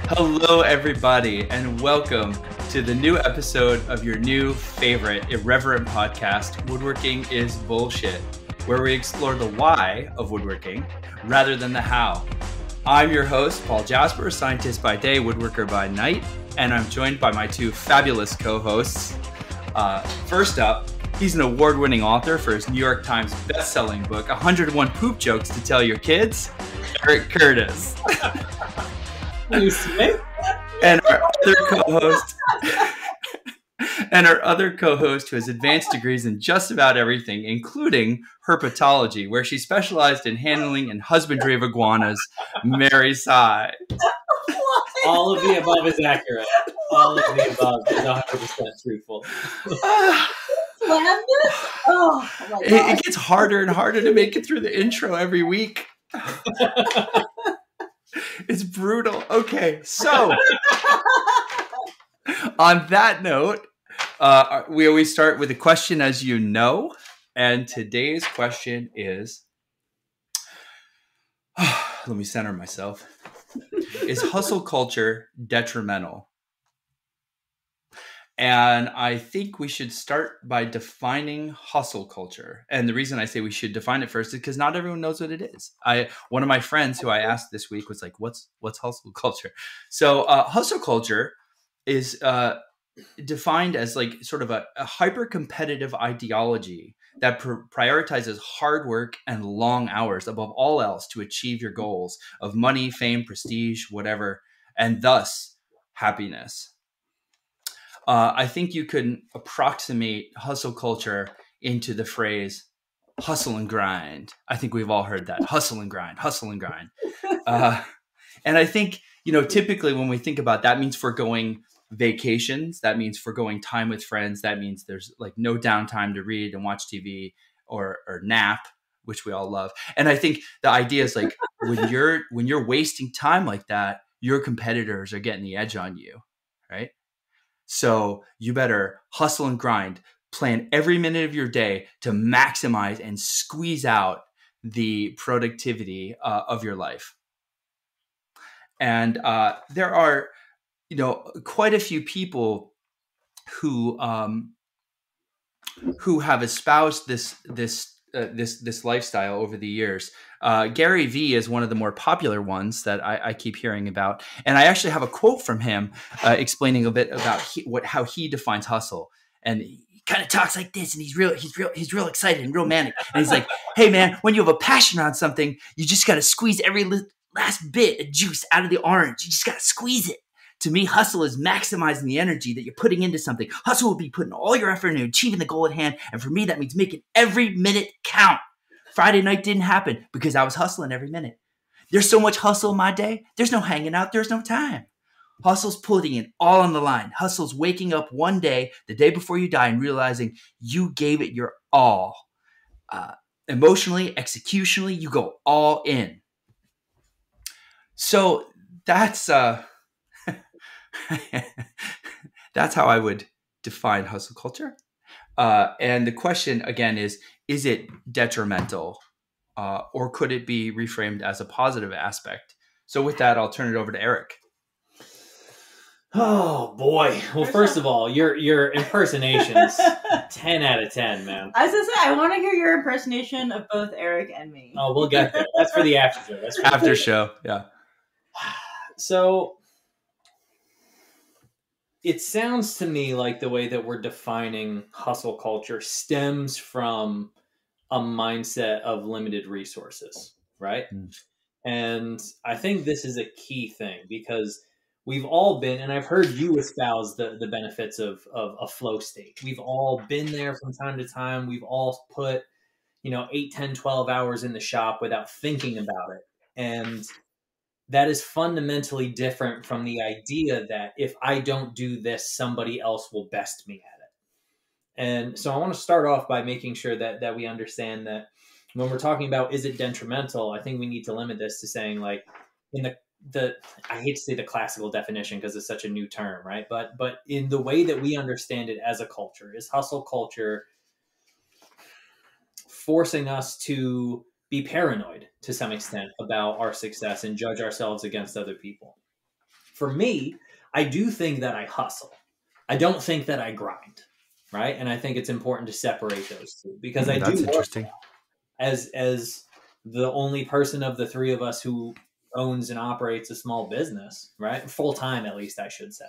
Hello, everybody, and welcome to the new episode of your new favorite irreverent podcast, Woodworking is Bullshit, where we explore the why of woodworking rather than the how. I'm your host, Paul Jasper, scientist by day, woodworker by night, and I'm joined by my two fabulous co-hosts. First up, he's an award-winning author for his New York Times best-selling book, 101 Poop Jokes to Tell Your Kids, Eric Curtis. And our other co-host who has advanced degrees in just about everything, including herpetology, where she specialized in handling and husbandry of iguanas, Mary Sy. All of the above is accurate. All of the above is 100% truthful. It gets harder and harder to make it through the intro every week. It's brutal. Okay, so on that note, we always start with a question, as you know, and today's question is, let me center myself. Is hustle culture detrimental? And I think we should start by defining hustle culture. And the reason I say we should define it first is because not everyone knows what it is. One of my friends who I asked this week was like, what's hustle culture? So hustle culture is defined as like sort of a hyper-competitive ideology that prioritizes hard work and long hours above all else to achieve your goals of money, fame, prestige, whatever, and thus happiness. I think you could approximate hustle culture into the phrase hustle and grind. I think we've all heard that. Hustle and grind, hustle and grind. And I think, typically when we think about that means foregoing vacations. That means foregoing time with friends. That means there's like no downtime to read and watch TV or nap, which we all love. And I think the idea is like when you're wasting time like that, your competitors are getting the edge on you, right? So you better hustle and grind, plan every minute of your day to maximize and squeeze out the productivity of your life. And there are, quite a few people who have espoused this lifestyle over the years. Gary Vee is one of the more popular ones that I keep hearing about, and I actually have a quote from him explaining a bit about how he defines hustle. And he kind of talks like this, and he's real excited and real manic. And he's like, "Hey man, when you have a passion on something, you just got to squeeze every last bit of juice out of the orange. You just got to squeeze it. To me, hustle is maximizing the energy that you're putting into something. Hustle will be putting all your effort into achieving the goal at hand. And for me, that means making every minute count. Friday night didn't happen because I was hustling every minute. There's so much hustle in my day. There's no hanging out. There's no time. Hustle's putting it all on the line. Hustle's waking up one day, the day before you die, and realizing you gave it your all. Emotionally, executionally, you go all in. So that's how I would define hustle culture. And the question again is it detrimental or could it be reframed as a positive aspect? So with that, I'll turn it over to Eric. Oh boy. Well, first of all, your impersonations, 10 out of 10, man. I was going to say, I want to hear your impersonation of both Eric and me. Oh, we'll get there. That's for the after show. After show, yeah. So it sounds to me like the way that we're defining hustle culture stems from a mindset of limited resources, right? And I think this is a key thing because we've all been, and I've heard you espouse the benefits of a flow state. We've all been there from time to time. We've all put, 8, 10, 12 hours in the shop without thinking about it. And that is fundamentally different from the idea that if I don't do this, somebody else will best me at it. And so I want to start off by making sure that we understand that when we're talking about, is it detrimental? I think we need to limit this to saying like in the I hate to say the classical definition because it's such a new term, right? But in the way that we understand it as a culture, is hustle culture forcing us to be paranoid to some extent about our success and judge ourselves against other people. For me, I do think that I hustle. I don't think that I grind, right? And I think it's important to separate those two, because I do That's work interesting. as the only person of the three of us who owns and operates a small business, right? Full time, at least, I should say.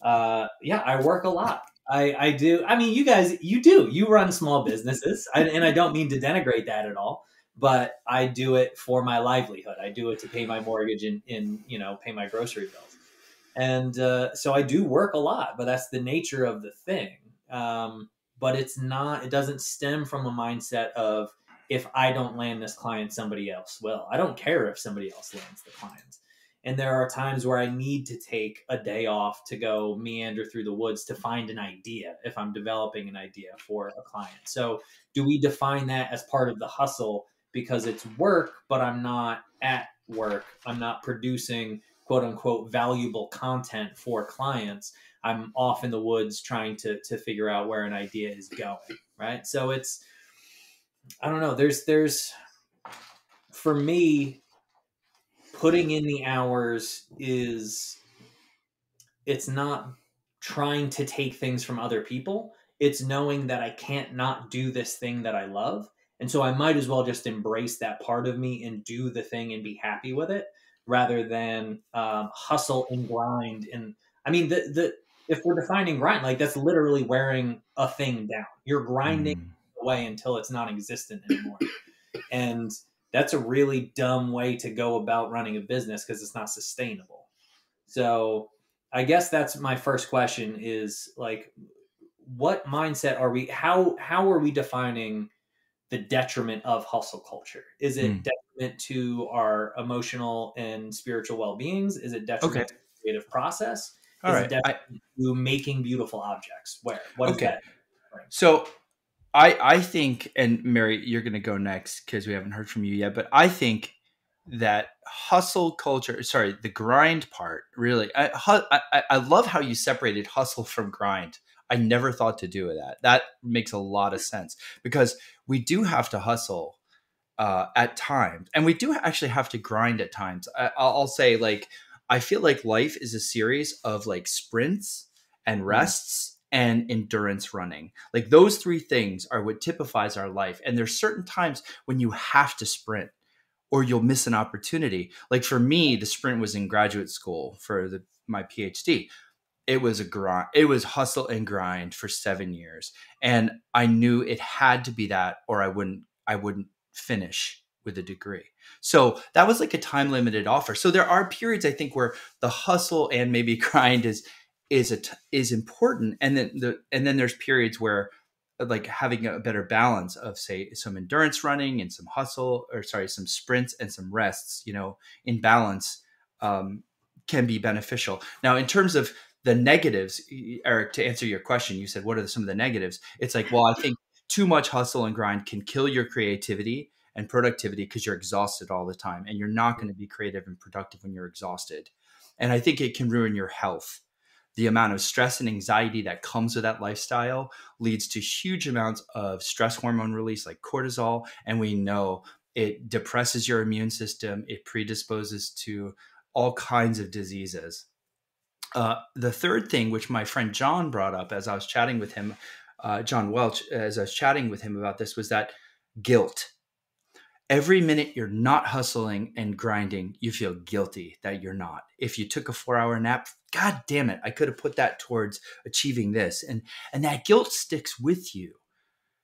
Yeah, I work a lot. I do. I mean, you guys, you run small businesses, and I don't mean to denigrate that at all, but I do it for my livelihood. I do it to pay my mortgage and pay my grocery bills. And so I do work a lot, but that's the nature of the thing. But it's not, it doesn't stem from a mindset of, if I don't land this client, somebody else will. I don't care if somebody else lands the clients. And there are times where I need to take a day off to go meander through the woods to find an idea if I'm developing an idea for a client. So do we define that as part of the hustle because it's work, but I'm not at work? I'm not producing quote unquote valuable content for clients. I'm off in the woods trying to figure out where an idea is going, right? So it's, I don't know, there's for me, putting in the hours it's not trying to take things from other people. It's knowing that I can't not do this thing that I love. And so I might as well just embrace that part of me and do the thing and be happy with it, rather than hustle and grind. And I mean, if we're defining grind, like, that's literally wearing a thing down. You're grinding away until it's non-existent anymore. And that's a really dumb way to go about running a business, because it's not sustainable. So I guess that's my first question, is like, what mindset are we, how are we defining the detriment of hustle culture? Is it detriment to our emotional and spiritual well-beings? Is it detriment to the creative process? Is it detriment to making beautiful objects? What is that? So I think, and Mary, you're going to go next because we haven't heard from you yet, but I think that hustle culture, sorry, the grind part, really, I love how you separated hustle from grind. I never thought to do that. That makes a lot of sense, because we do have to hustle at times, and we do actually have to grind at times. I'll say, like, I feel like life is a series of like sprints and rests and endurance running. Like, those three things are what typifies our life. And there's certain times when you have to sprint or you'll miss an opportunity. Like, for me, the sprint was in graduate school for my PhD. It was a grind. It was hustle and grind for 7 years. And I knew it had to be that, or I wouldn't finish with a degree. So that was like a time limited offer. So there are periods, I think, where the hustle and maybe grind is important. And then there's periods where, like, having a better balance of, say, some endurance running and some hustle, or sorry, some sprints and some rests, in balance, can be beneficial. Now, in terms of the negatives, Eric, to answer your question, you said, what are some of the negatives? It's like, well, I think too much hustle and grind can kill your creativity and productivity, because you're exhausted all the time, and you're not going to be creative and productive when you're exhausted. And I think it can ruin your health. The amount of stress and anxiety that comes with that lifestyle leads to huge amounts of stress hormone release, like cortisol. And we know it depresses your immune system. It predisposes to all kinds of diseases. The third thing, which my friend John brought up as I was chatting with him, John Welch, as I was chatting with him about this, was that guilt. Every minute you're not hustling and grinding, you feel guilty that you're not. If you took a 4-hour nap, God damn it, I could have put that towards achieving this. And that guilt sticks with you,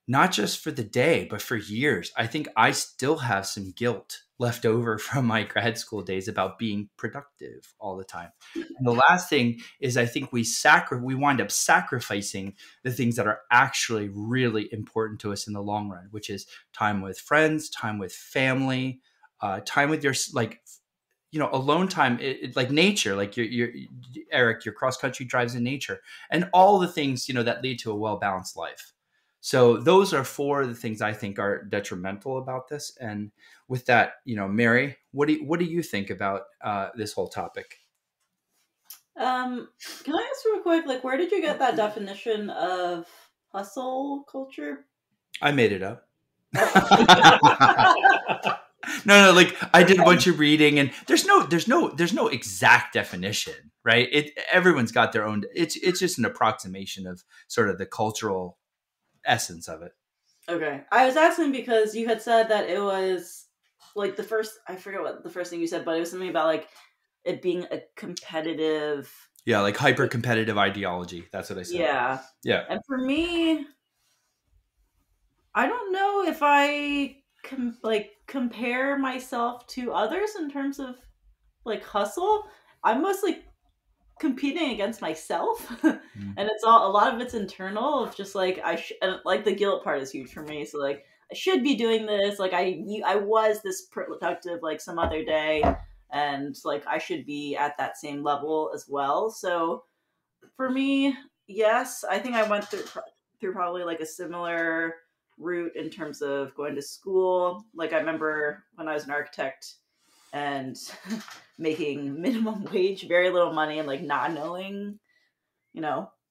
not just for the day, but for years. I think I still have some guilt left over from my grad school days about being productive all the time. And the last thing is, I think we wind up sacrificing the things that are actually really important to us in the long run, which is time with friends, time with family, time with your, like, alone time, like nature, like your Eric, your cross country drives in nature, and all the things, that lead to a well-balanced life. So those are 4 of the things I think are detrimental about this. And with that, Mary, what do you think about this whole topic? Can I ask real quick, like, where did you get that definition of hustle culture? I made it up. No, like I did a bunch of reading, and there's no exact definition, right? Everyone's got their own. It's just an approximation of sort of the cultural essence of it. Okay, I was asking because you had said that it was like the first. I forget what the first thing you said, but it was something about like it being a competitive. Yeah, like hyper competitive ideology. That's what I said. Yeah, Yeah. and for me, I don't know if I compare myself to others in terms of like hustle. I'm mostly competing against myself, and it's a lot of it's internal. Of just like like the guilt part is huge for me. So like I should be doing this. Like I was this productive like some other day, and like I should be at that same level as well. So for me, yes, I think I went through probably like a similar route in terms of going to school. Like I remember when I was an architect and making minimum wage, very little money, and like not knowing,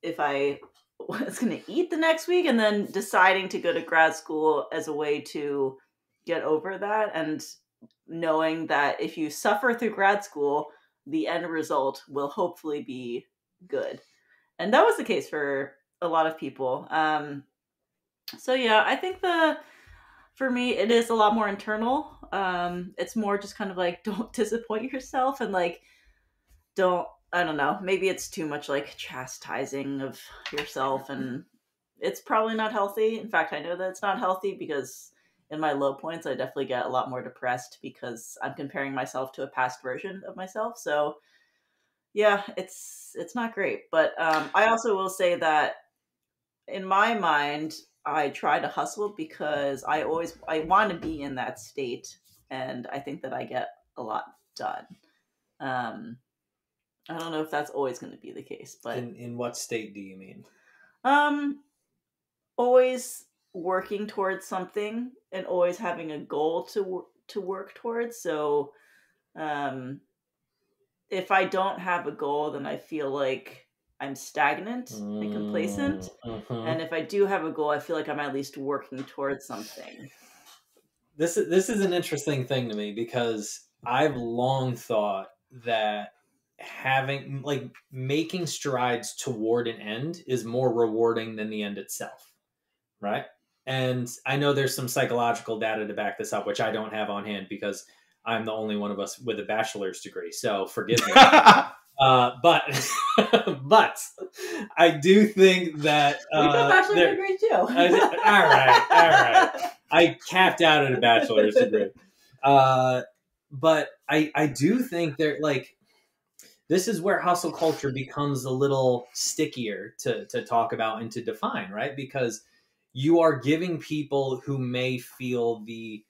if I was going to eat the next week, and then deciding to go to grad school as a way to get over that, and knowing that if you suffer through grad school, the end result will hopefully be good. And that was the case for a lot of people. So yeah, I think for me, it is a lot more internal. It's more just kind of like, don't disappoint yourself, and like, I don't know, maybe it's too much like chastising of yourself, and it's probably not healthy. In fact, I know that it's not healthy because in my low points, I definitely get a lot more depressed because I'm comparing myself to a past version of myself. So yeah, it's not great. But I also will say that in my mind, I try to hustle because I want to be in that state, and I think that I get a lot done. Um, I don't know if that's always going to be the case, but in what state do you mean? um, always working towards something and always having a goal to work towards. So, if I don't have a goal, then I feel like I'm stagnant and complacent. Mm-hmm. And if I do have a goal, I feel like I'm at least working towards something. This is an interesting thing to me because I've long thought that making strides toward an end is more rewarding than the end itself, right? And I know there's some psychological data to back this up, which I don't have on hand because I'm the only one of us with a bachelor's degree, so forgive me. But I do think that we got bachelor's degree too. All right. I capped out at a bachelor's degree, but I do think there this is where hustle culture becomes a little stickier to talk about and to define, right? Because you are giving people who may feel the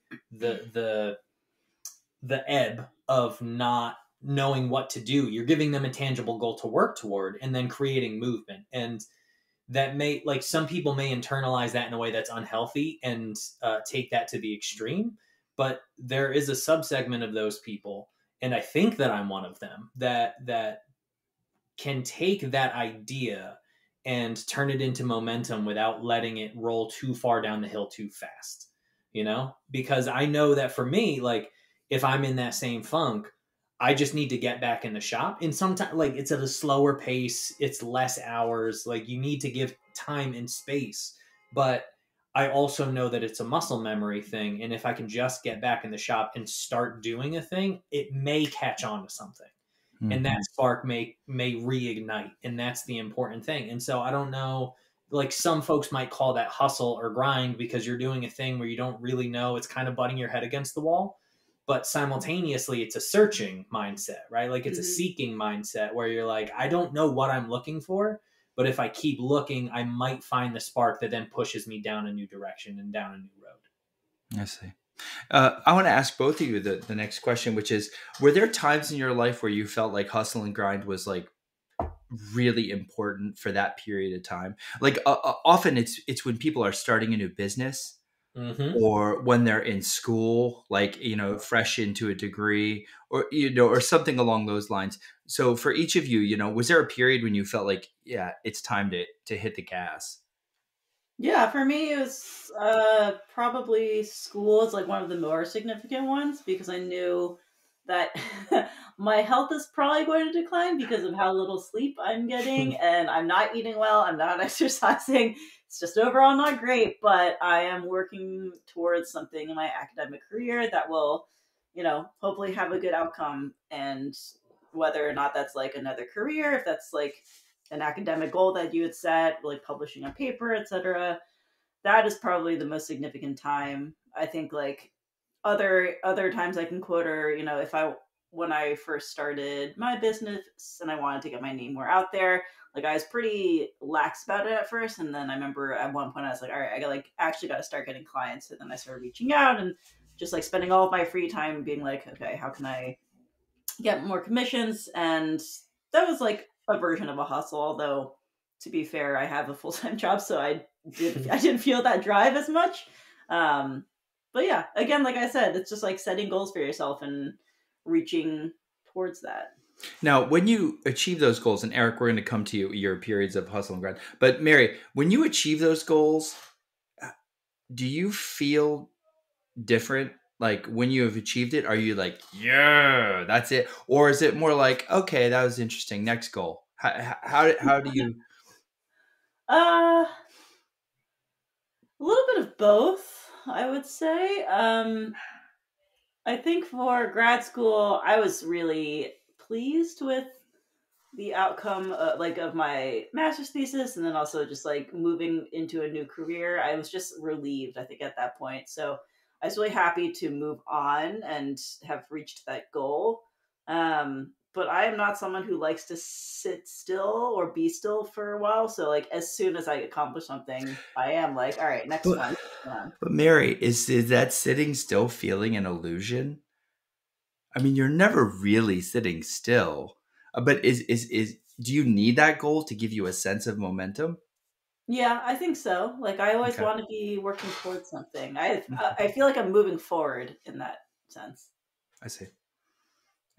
ebb of not knowing what to do. You're giving them a tangible goal to work toward and then creating movement. And that may, like, some people may internalize that in a way that's unhealthy and take that to the extreme. But there is a subsegment of those people, and I think that I'm one of them, that can take that idea and turn it into momentum without letting it roll too far down the hill too fast, because I know that for me, like, if I'm in that same funk, I just need to get back in the shop. And sometimes, like, it's at a slower pace, it's less hours, like, you need to give time and space. But I also know that it's a muscle memory thing. And if I can just get back in the shop and start doing a thing, it may catch on to something. Mm-hmm. And that spark may reignite. And that's the important thing. And so I don't know, like, some folks might call that hustle or grind because you're doing a thing where you don't really know. It's kind of butting your head against the wall. But simultaneously, it's a searching mindset, right? Like, it's a seeking mindset where you're like, I don't know what I'm looking for, but if I keep looking, I might find the spark that then pushes me down a new direction and down a new road. I see. I want to ask both of you the next question, which is, were there times in your life where you felt like hustle and grind was like really important for that period of time? Like often it's when people are starting a new business. Mm-hmm. Or when they're in school, like, fresh into a degree, or, or something along those lines. So for each of you, was there a period when you felt like, yeah, it's time to hit the gas? Yeah, for me, it was probably school is like one of the more significant ones because I knew that my health is probably going to decline because of how little sleep I'm getting, and I'm not eating well, I'm not exercising. It's just overall not great, but I am working towards something in my academic career that will, hopefully have a good outcome. And whether or not that's like another career, if that's like an academic goal that you had set, like publishing a paper, etc. That is probably the most significant time. I think like other times I can quote her, if I when I first started my business and I wanted to get my name more out there, like I was pretty lax about it at first, and then I remember at one point I was like, all right, I got like actually got to start getting clients, and then I started reaching out and just like spending all of my free time being like, okay, how can I get more commissions? And that was like a version of a hustle, although to be fair, I have a full-time job, so I didn't feel that drive as much. But yeah, again, like I said, it's just like setting goals for yourself and reaching towards that. Now, when you achieve those goals, and Eric, we're going to come to your periods of hustle and grind. But Mary, when you achieve those goals, do you feel different? Like when you have achieved it, are you like, yeah, that's it? Or is it more like, okay, that was interesting. Next goal. How do you? A little bit of both, I would say. I think for grad school, I was really pleased with the outcome like of my master's thesis, and then also just like moving into a new career. I was just relieved, I think, at that point. So I was really happy to move on and have reached that goal. But I am not someone who likes to sit still or be still for a while. So like as soon as I accomplish something, I am like, all right, next one. But Mary, is that sitting still feeling an illusion? I mean, you're never really sitting still. But is do you need that goal to give you a sense of momentum? Yeah, I think so. Like I always Okay. want to be working towards something. I feel like I'm moving forward in that sense. I see.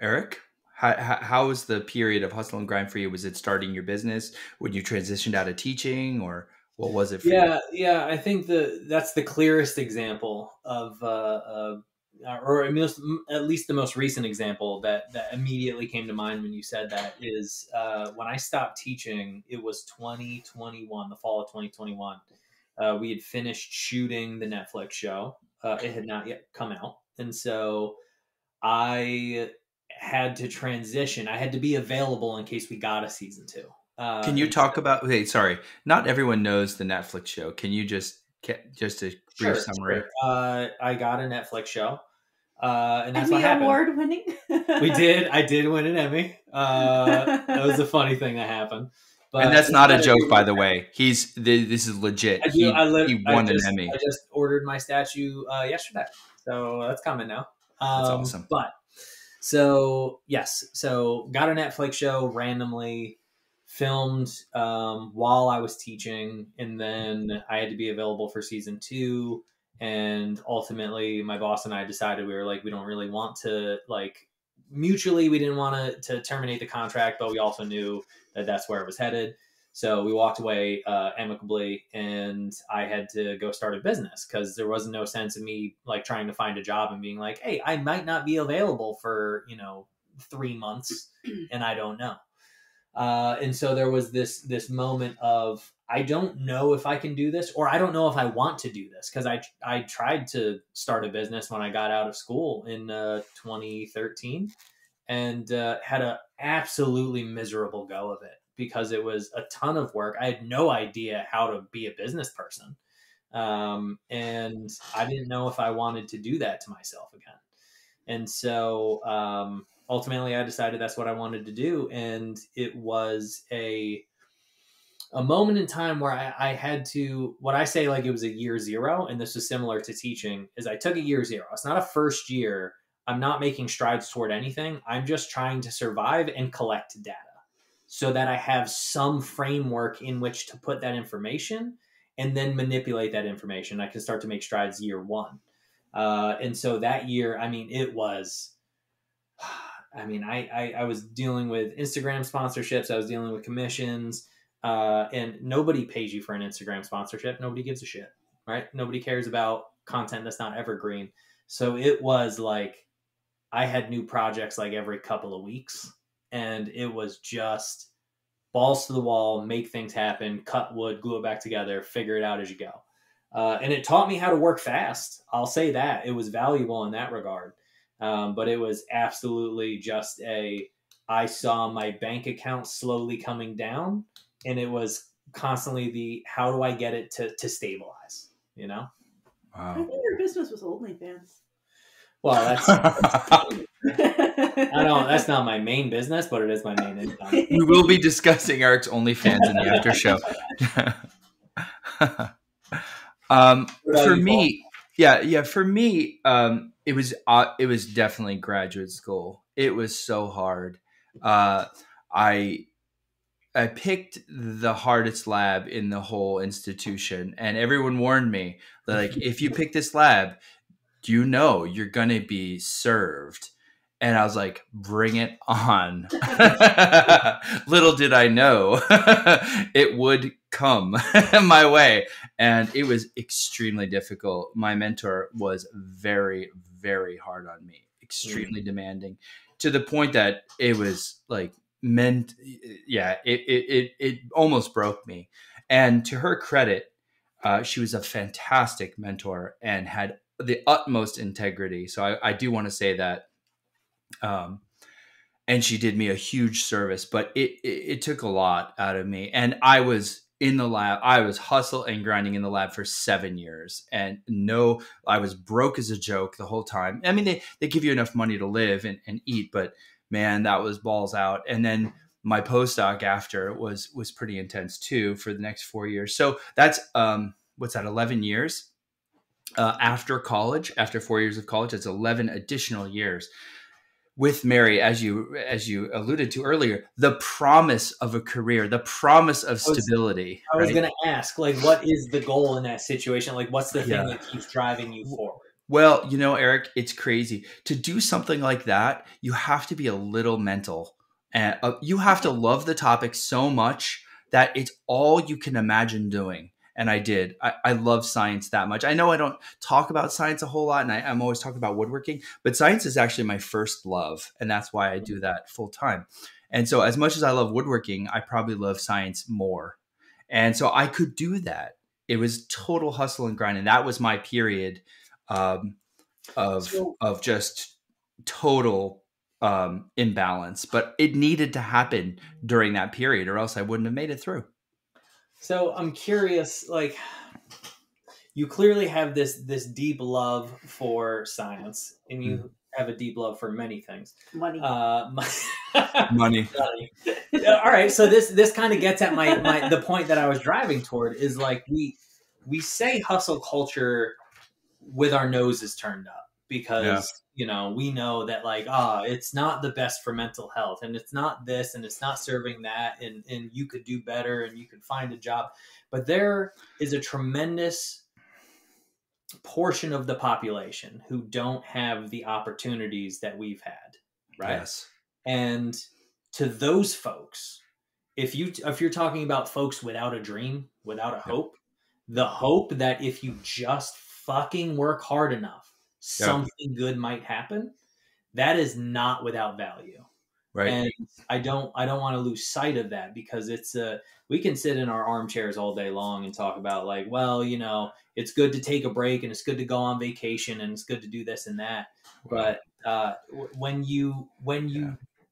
Eric, how was the period of hustle and grind for you? Was it starting your business when you transitioned out of teaching, or what was it for you? Yeah. I think that's the clearest example of, or at least the most recent example that immediately came to mind when you said that is when I stopped teaching. It was 2021, the fall of 2021. We had finished shooting the Netflix show. It had not yet come out, and so I had to transition. I had to be available in case we got a season two. Can you And talk about? Okay, sorry, not everyone knows the Netflix show. Can you just a brief Sure, summary? sure. I got a Netflix show, and that's what Emmy happened. award winning. We did. I did win an Emmy. That was a funny thing that happened. But And that's not a joke, by the way. This is legit. I do. He won an Emmy. I just ordered my statue yesterday, so that's coming now. That's awesome. But so yes, so got a Netflix show randomly, filmed while I was teaching, and then I had to be available for season two. And ultimately, my boss and I decided we were like, we don't really want to like mutually, we didn't want to terminate the contract, but we also knew that that's where it was headed. So we walked away amicably, and I had to go start a business because there was no sense in me like trying to find a job and being like, hey, I might not be available for 3 months, and I don't know. And so there was this moment of I don't know if I can do this, or I don't know if I want to do this, because I tried to start a business when I got out of school in 2013, and had a absolutely miserable go of it because it was a ton of work. I had no idea how to be a business person, and I didn't know if I wanted to do that to myself again. And so ultimately I decided that's what I wanted to do. And it was a moment in time where I had to, what I say, like it was a year zero. And this was similar to teaching, is I took a year zero. It's not a first year. I'm not making strides toward anything. I'm just trying to survive and collect data so that I have some framework in which to put that information and then manipulate that information. I can start to make strides year one. And so that year, I mean, it was, I was dealing with Instagram sponsorships. I was dealing with commissions. And nobody pays you for an Instagram sponsorship. Nobody gives a shit, right? Nobody cares about content that's not evergreen. So it was like I had new projects like every couple of weeks, and it was just balls to the wall, make things happen, cut wood, glue it back together, figure it out as you go. And it taught me how to work fast. I'll say that. It was valuable in that regard. But it was absolutely just I saw my bank account slowly coming down, and it was constantly how do I get it to stabilize, you know? I Wow. think your business was OnlyFans. Well, that's not my main business, but it is my main income. We will be discussing Eric's OnlyFans in the after show. For me, for me, it was definitely graduate school. It was so hard. I picked the hardest lab in the whole institution, and everyone warned me that, like, if you pick this lab, you know you're gonna be served. And I was like, bring it on. Little did I know it would come my way. And it was extremely difficult. My mentor was very, very hard on me, extremely demanding, to the point that it was like it almost broke me. And to her credit, she was a fantastic mentor and had the utmost integrity. So I do want to say that. And she did me a huge service, but it took a lot out of me. And I was in the lab. I was hustle and grinding in the lab for 7 years, and I was broke as a joke the whole time. I mean, they give you enough money to live and eat, but man, that was balls out. And then my postdoc after was pretty intense too for the next 4 years. So that's, what's that, 11 years after college, after 4 years of college, it's 11 additional years. With Mary, as you alluded to earlier, the promise of a career, the promise of stability. I was going to ask, like, what is the goal in that situation? Like, what's the thing that keeps driving you forward? Well, Eric, it's crazy. To do something like that, you have to be a little mental. And you have to love the topic so much that it's all you can imagine doing. And I did. I love science that much. I know I don't talk about science a whole lot, and I'm always talking about woodworking, but science is actually my first love, and that's why I do that full time. And so as much as I love woodworking, I probably love science more. And so I could do that. It was total hustle and grind, and that was my period of just total imbalance. But it needed to happen during that period, or else I wouldn't have made it through. So I'm curious, like, you clearly have this deep love for science, and you have a deep love for many things. Money. Money. All right. So this kind of gets at the point that I was driving toward is, like, we say hustle culture with our noses turned up because, we know that, like, it's not the best for mental health, and it's not this, and it's not serving that, and you could do better, and you could find a job. But there is a tremendous portion of the population who don't have the opportunities that we've had, right? Yes. And to those folks, if you're talking about folks without a dream, without a hope, the hope that if you just fucking work hard enough, something good might happen, that is not without value. Right. And I don't want to lose sight of that, because we can sit in our armchairs all day long and talk about, like, well, it's good to take a break, and it's good to go on vacation, and it's good to do this and that. Wow. But when you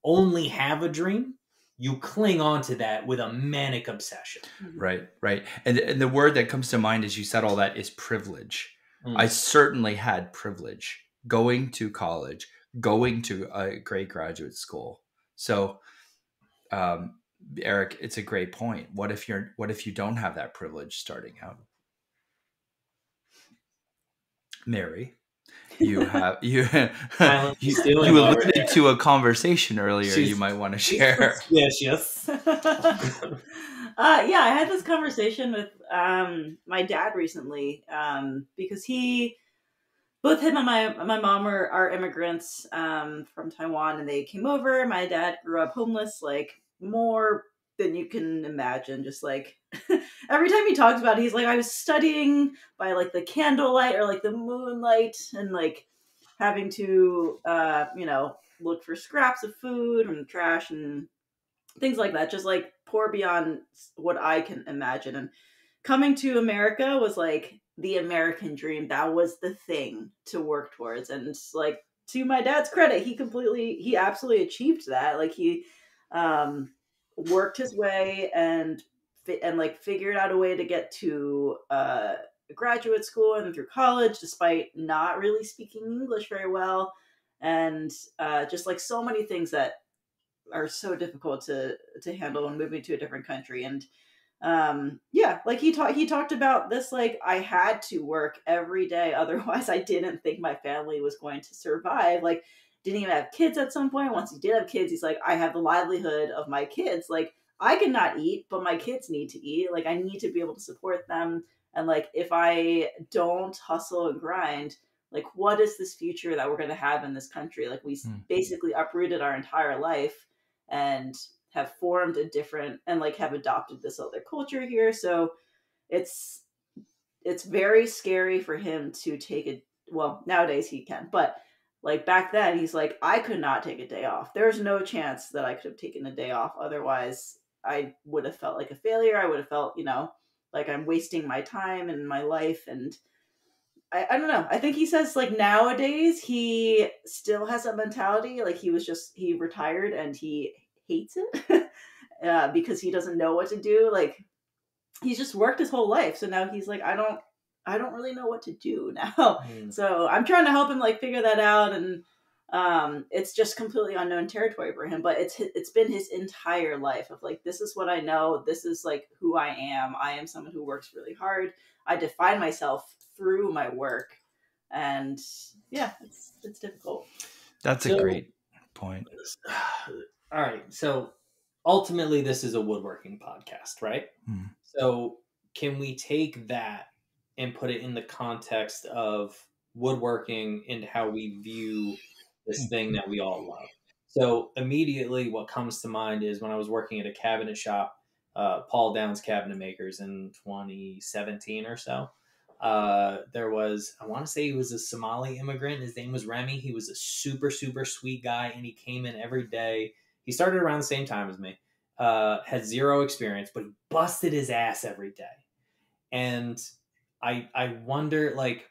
only have a dream, you cling on to that with a manic obsession. Right. And the word that comes to mind as you said all that is privilege. I certainly had privilege going to college, going to a great graduate school. So, Eric, it's a great point. What if you don't have that privilege starting out? Mary, you alluded to a conversation earlier you might want to share. Yes. I had this conversation with my dad recently because both him and my mom are immigrants from Taiwan, and they came over. My dad grew up homeless, like more than you can imagine. Just like every time he talks about it, he's like, I was studying by like the candlelight or like the moonlight, and like having to look for scraps of food and trash and things like that, just like poor beyond what I can imagine. And coming to America was like the American dream. That was the thing to work towards. And like, to my dad's credit, he absolutely achieved that. Like he worked his way and like figured out a way to get to graduate school and through college, despite not really speaking English very well. And just like so many things that are so difficult to handle when moving to a different country. And like he talked about this, like, I had to work every day, otherwise I didn't think my family was going to survive. Like, didn't even have kids at some point. Once he did have kids, he's like, I have the livelihood of my kids. Like, I cannot eat, but my kids need to eat. Like, I need to be able to support them. And like, if I don't hustle and grind, like, what is this future that we're going to have in this country? Like, we basically uprooted our entire life and have formed a different, and like have adopted this other culture here. So it's very scary for him to take it. Well, nowadays he can, but like back then he's like, I could not take a day off. There's no chance that I could have taken a day off. Otherwise I would have felt like a failure. I would have felt, like I'm wasting my time and my life. And I don't know. I think he says like nowadays he still has that mentality. Like he retired and he hates it because he doesn't know what to do. Like, he's just worked his whole life. So now he's like, I don't really know what to do now. So I'm trying to help him like figure that out. And it's just completely unknown territory for him, but it's been his entire life of like, this is what I know. This is like who I am. I am someone who works really hard. I define myself through my work. And yeah, it's difficult. That's a great point. All right. So ultimately this is a woodworking podcast, right? So can we take that and put it in the context of woodworking and how we view this thing that we all love? So immediately what comes to mind is when I was working at a cabinet shop, Paul Downs Cabinet Makers in 2017 or so. There was, I want to say he was a Somali immigrant. His name was Remy. He was a super, super sweet guy, and he came in every day. He started around the same time as me, had zero experience, but he busted his ass every day. And I wonder, like,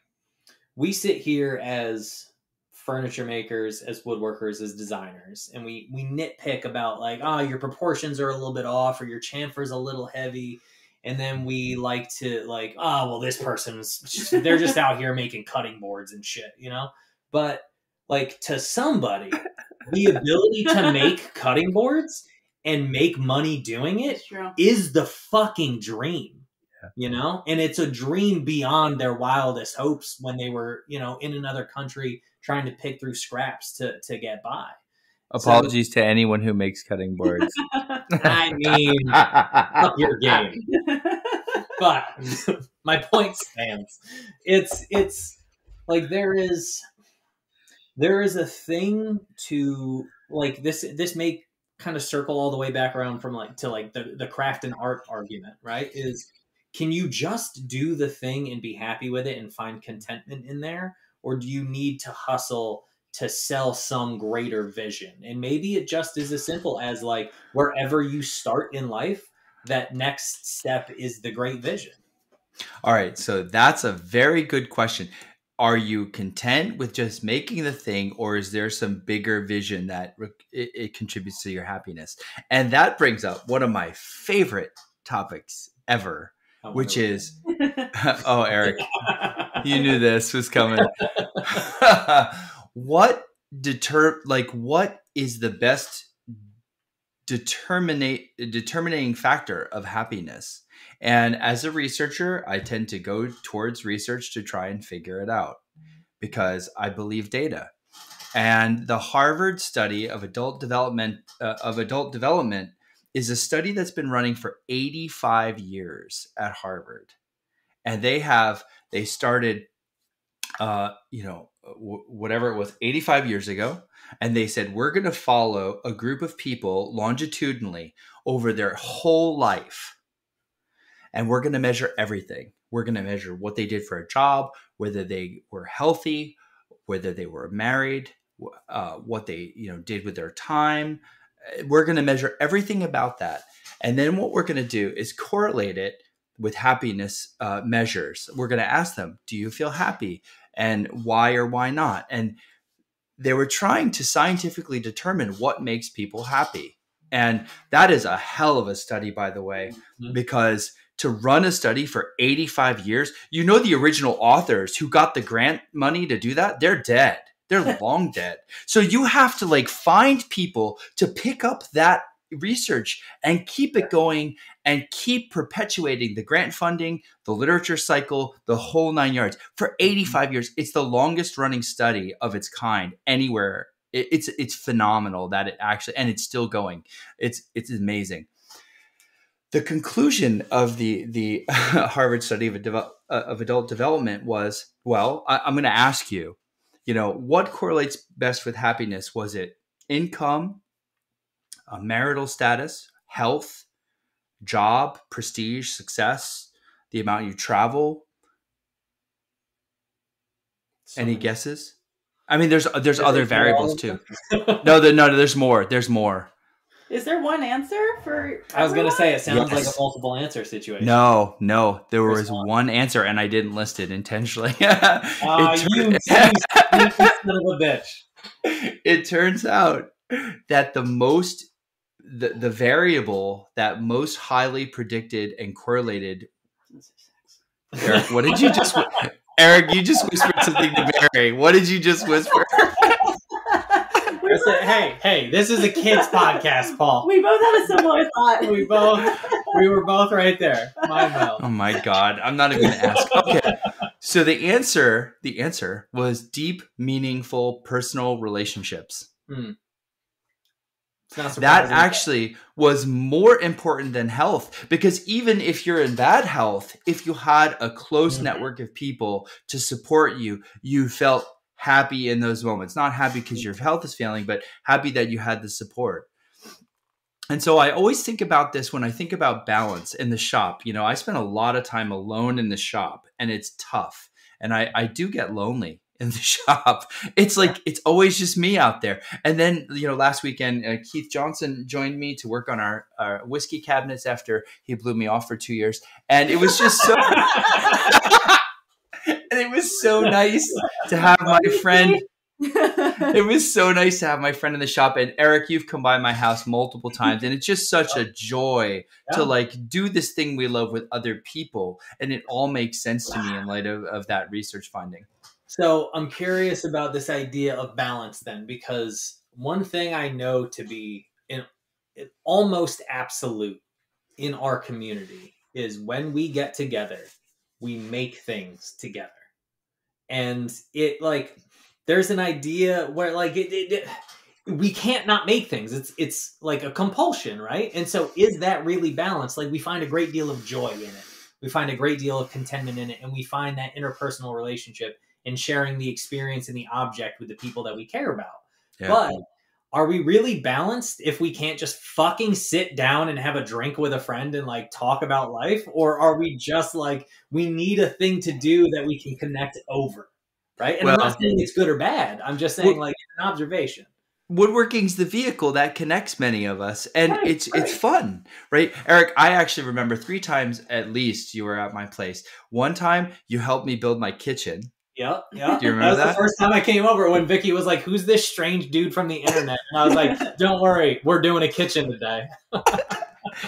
we sit here as furniture makers, as woodworkers, as designers, and we nitpick about like, your proportions are a little bit off, or your chamfer's a little heavy. And then we like to like, well, this they're just out here making cutting boards and shit, But like, to somebody, the ability to make cutting boards and make money doing it is the fucking dream, And it's a dream beyond their wildest hopes when they were, in another country trying to pick through scraps to get by. Apologies to anyone who makes cutting boards. I mean, up your game. But my point stands. It's like there is a thing to like this may kind of circle all the way back around from like to like the craft and art argument, right? Is, can you just do the thing and be happy with it and find contentment in there? Or do you need to hustle to sell some greater vision? And maybe it just is as simple as like, wherever you start in life, that next step is the great vision. All right. So that's a very good question. Are you content with just making the thing, or is there some bigger vision that it contributes to your happiness? And that brings up one of my favorite topics ever, which is, oh, Eric, you knew this was coming. What is the best determining factor of happiness? And as a researcher, I tend to go towards research to try and figure it out because I believe data. And the Harvard study of adult development is a study that's been running for 85 years at Harvard. And they started whatever it was, 85 years ago. And they said, we're going to follow a group of people longitudinally over their whole life. And we're going to measure everything. We're going to measure what they did for a job, whether they were healthy, whether they were married, what they did with their time. We're going to measure everything about that. And then what we're going to do is correlate it with happiness measures. We're going to ask them, do you feel happy? And why or why not? And they were trying to scientifically determine what makes people happy. And that is a hell of a study, by the way, because to run a study for 85 years, the original authors who got the grant money to do that, they're dead. They're long dead. So you have to find people to pick up that research and keep it going and keep perpetuating the grant funding, the literature cycle, the whole 9 yards for 85 years. It's the longest running study of its kind anywhere. It's phenomenal that it actually, and it's still going. It's amazing. The conclusion of the Harvard study of adult development was, well, I'm going to ask you, what correlates best with happiness? Was it income, marital status, health, job, prestige, success, the amount you travel? Any guesses? I mean, there's other variables too. No, there's more. There's more. Is there one answer for? I was going to say it sounds like a multiple answer situation. No, there was one answer, and I didn't list it intentionally. You son of a bitch. It turns out that the variable that most highly predicted and correlated. Eric, what did you just? Eric, you just whispered something to Mary. What did you just whisper? I said, hey, this is a kids podcast, Paul. We both had a similar thought. We were both right there. My mouth. Oh my God. I'm not even going to ask. Okay. So the answer was deep, meaningful, personal relationships. That actually was more important than health, because even if you're in bad health, if you had a close network of people to support you, you felt happy in those moments. Not happy because your health is failing, but happy that you had the support. And so I always think about this when I think about balance in the shop. I spend a lot of time alone in the shop, and it's tough. And I do get lonely in the shop. It's it's always just me out there. And then, last weekend, Keith Johnson joined me to work on our whiskey cabinets after he blew me off for 2 years. And it was just so... And it was so nice to have my friend. It was so nice to have my friend in the shop. And Eric, you've come by my house multiple times, and it's just such a joy to do this thing we love with other people. And it all makes sense to me in light of that research finding. So I'm curious about this idea of balance then, because one thing I know to be almost absolute in our community is when we get together, we make things together. And there's an idea where we can't not make things. It's like a compulsion, right? And so is that really balanced? We find a great deal of joy in it. We find a great deal of contentment in it. And we find that interpersonal relationship and sharing the experience and the object with the people that we care about. Yeah. But are we really balanced if we can't just fucking sit down and have a drink with a friend and talk about life? Or are we just we need a thing to do that we can connect over? Right. And I'm not saying it's good or bad. I'm just saying it's an observation. Woodworking's the vehicle that connects many of us, and it's fun, right? Eric, I actually remember 3 times at least you were at my place. One time you helped me build my kitchen. Yep. Do you remember that? The first time I came over when Vicky was like, who's this strange dude from the internet? And I was like, don't worry, we're doing a kitchen today.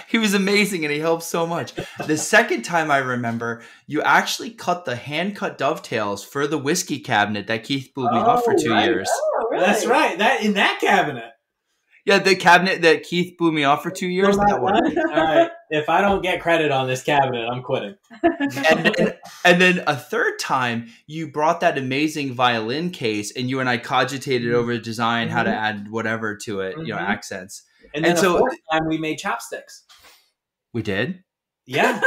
He was amazing, and he helped so much. The second time I remember, you actually cut the hand-cut dovetails for the whiskey cabinet that Keith blew me off for 2 years. Oh, really? That's right. That in that cabinet. Yeah, the cabinet that Keith blew me off for 2 years. That one. All right. If I don't get credit on this cabinet, I'm quitting. And then a third time, you brought that amazing violin case, and you and I cogitated over the design, how to add whatever to it, accents. And then so, fourth time we made chopsticks. We did? Yeah.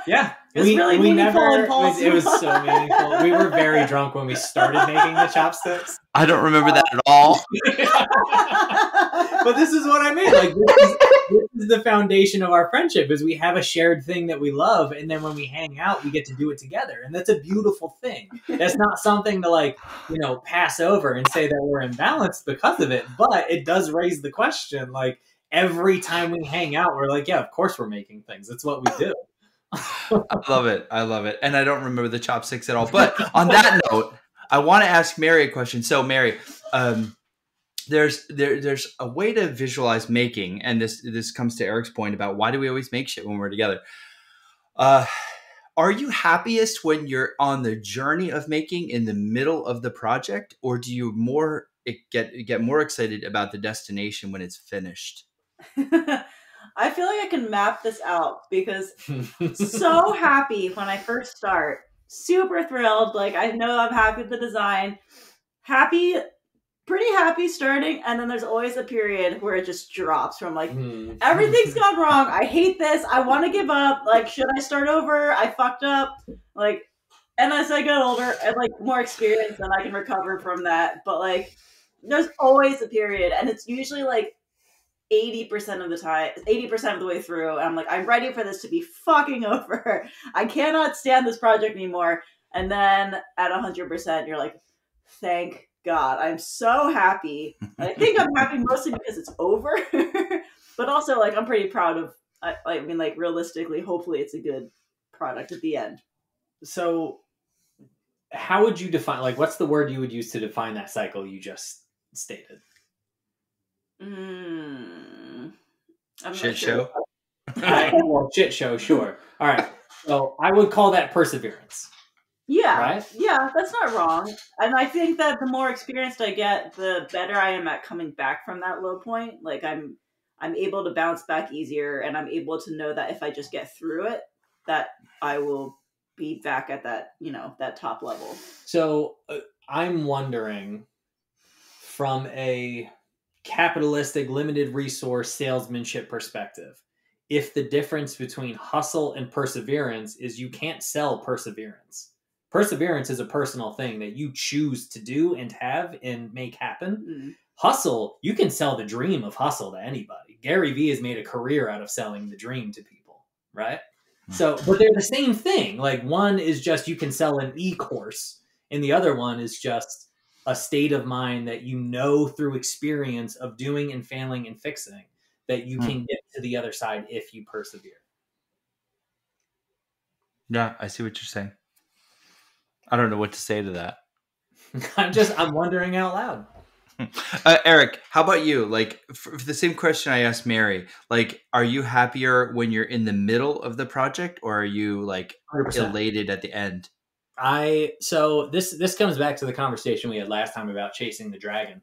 Yeah. It was really meaningful and Paul's. It was so meaningful. We were very drunk when we started making the chopsticks. I don't remember that at all. But this is what I mean. Like, this is the foundation of our friendship, is we have a shared thing that we love, and then when we hang out, we get to do it together. And that's a beautiful thing. That's not something to, like, you know, pass over and say that we're imbalanced because of it. But it does raise the question, like, every time we hang out, we're like, yeah, of course we're making things. That's what we do. I love it. I love it. And I don't remember the chopsticks at all. But on that note, I want to ask Mary a question. So Mary, there's a way to visualize making, and this comes to Eric's point about why do we always make shit when we're together? Are you happiest when you're on the journey of making in the middle of the project, or do you get more excited about the destination when it's finished? I feel like I can map this out because so happy when I first start, super thrilled. Like, I know I'm happy with the design, pretty happy starting. And then there's always a period where it just drops from like, everything's gone wrong. I hate this. I want to give up. Like, should I start over? I fucked up. Like, and as I get older and like more experience, then I can recover from that. But like, there's always a period, and it's usually like 80% of the time, 80% of the way through, and I'm like, I'm ready for this to be fucking over. I cannot stand this project anymore. And then at 100%, you're like, thank God. I'm so happy. And I think I'm happy mostly because it's over, but also like I'm pretty proud of. I mean, like realistically, hopefully, it's a good product at the end. So, how would you define? Like, what's the word you would use to define that cycle you just stated? Shit show? Well, shit show, sure. All right. So I would call that perseverance. Yeah. Right? Yeah, that's not wrong. And I think that the more experienced I get, the better I am at coming back from that low point. Like I'm able to bounce back easier, and I'm able to know that if I just get through it, that I will be back at that, you know, that top level. So I'm wondering, from a capitalistic, limited resource salesmanship perspective, if the difference between hustle and perseverance is you can't sell perseverance. Perseverance is a personal thing that you choose to do and have and make happen. Hustle, you can sell the dream of hustle to anybody. Gary Vee has made a career out of selling the dream to people, right? So, but they're the same thing. Like, one is just you can sell an e-course, and the other one is just a state of mind that you know through experience of doing and failing and fixing that you can get to the other side if you persevere. Yeah, I see what you're saying. I don't know what to say to that. I'm wondering out loud. Eric, how about you? Like, for the same question I asked Mary, like, are you happier when you're in the middle of the project, or are you like 100%. Elated at the end? So this comes back to the conversation we had last time about chasing the dragon.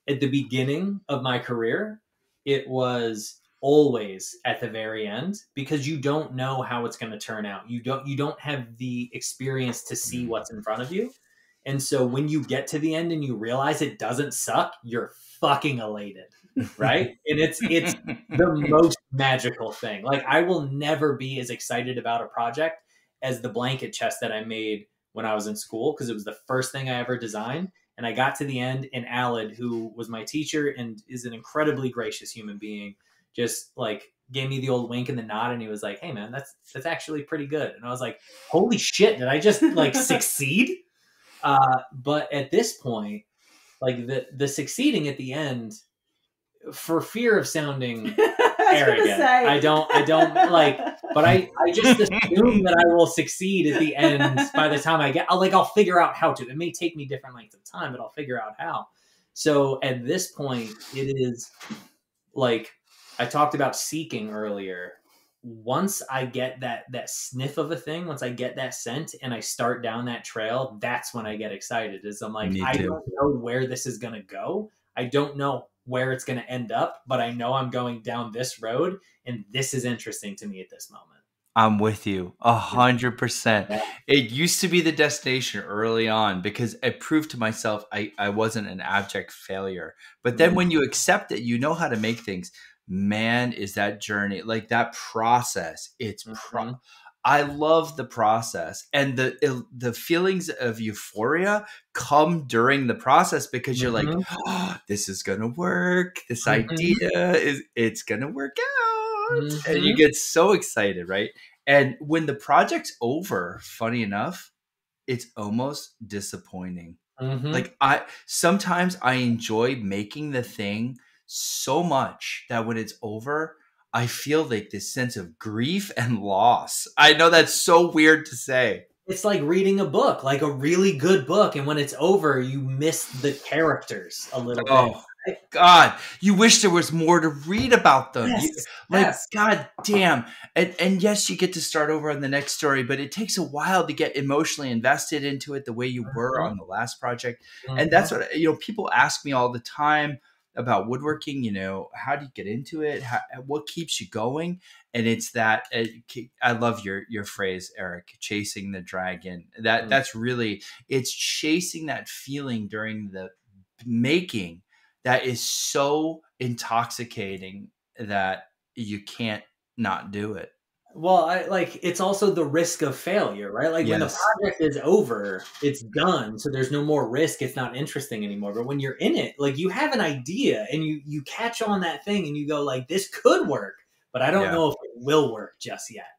At the beginning of my career, it was always at the very end, because you don't know how it's going to turn out. You don't have the experience to see what's in front of you. And so when you get to the end and you realize it doesn't suck, you're fucking elated, right? And it's the most magical thing. Like, I will never be as excited about a project as the blanket chest that I made when I was in school, because it was the first thing I ever designed. And I got to the end, and Alad, who was my teacher and is an incredibly gracious human being, just like gave me the old wink and the nod, and he was like, "Hey man, that's actually pretty good." And I was like, "Holy shit, did I just like succeed?" But at this point, like the succeeding at the end, for fear of sounding arrogant, I don't like, but I just assume that I will succeed at the end by the time I'll figure out how to. It may take me different lengths of time, but I'll figure out how. So at this point, it is like, I talked about seeking earlier. Once I get that sniff of a thing, once I get that scent and I start down that trail, that's when I get excited. Is I'm like, I don't know where this is going to go. I don't know where it's going to end up, but I know I'm going down this road, and this is interesting to me at this moment. I'm with you 100%. It used to be the destination early on because I proved to myself I wasn't an abject failure. But then when you accept it, you know how to make things. man, is that journey, like that process. I love the process, and the feelings of euphoria come during the process because you're like, oh, this is gonna work. This idea it's gonna work out, and you get so excited, right? And when the project's over, funny enough, it's almost disappointing. Like sometimes I enjoy making the thing so much that when it's over, I feel like this sense of grief and loss. I know that's so weird to say. It's like reading a book, like a really good book, and when it's over, you miss the characters a little bit. God, you wish there was more to read about them. Yes. God damn. And yes, you get to start over on the next story, but it takes a while to get emotionally invested into it the way you were on the last project. And that's what, people ask me all the time about woodworking, how do you get into it? What keeps you going? And it's that, I love your phrase, Eric, chasing the dragon. That's really, it's chasing that feeling during the making that is so intoxicating that you can't not do it. Well, it's also the risk of failure, right? Like when the project is over, it's done. So there's no more risk. It's not interesting anymore. But when you're in it, like you have an idea and you catch on that thing and you go like, this could work, but I don't know if it will work just yet.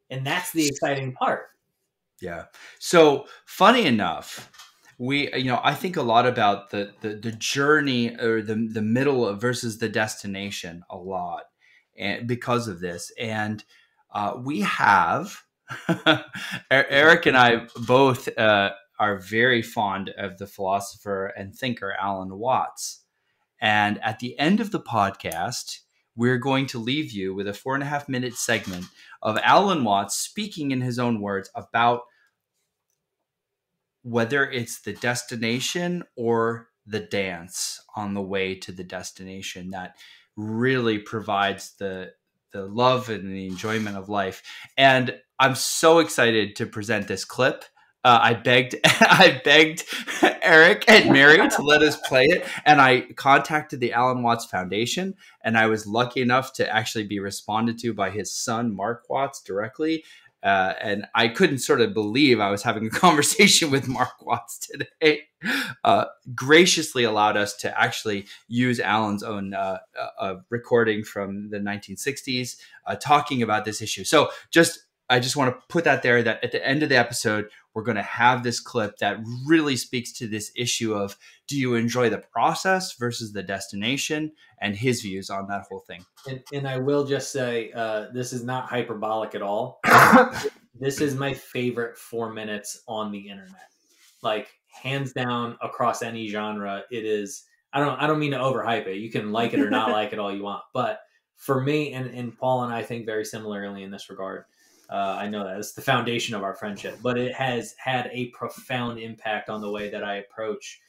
And that's the exciting part. Yeah. So funny enough, I think a lot about the journey or the middle versus the destination a lot, and because of this. And we have Eric and I both are very fond of the philosopher and thinker Alan Watts. And at the end of the podcast, we're going to leave you with a 4.5-minute segment of Alan Watts speaking in his own words about whether it's the destination or the dance on the way to the destination that really provides the love and the enjoyment of life. And I'm so excited to present this clip. I begged Eric and Mary to let us play it. And I contacted the Alan Watts Foundation, and I was lucky enough to actually be responded to by his son, Mark Watts, directly. And I couldn't sort of believe I was having a conversation with Mark Watts today. Graciously allowed us to actually use Alan's own recording from the 1960s talking about this issue. So I just want to put that there, that at the end of the episode, we're going to have this clip that really speaks to this issue of, do you enjoy the process versus the destination, and his views on that whole thing. And I will just say, this is not hyperbolic at all. This is my favorite 4 minutes on the internet. Like, hands down, across any genre, it is. I don't mean to overhype it. You can like it or not like it all you want. But for me, and Paul and I think very similarly in this regard. I know that it's the foundation of our friendship, but it has had a profound impact on the way that I approach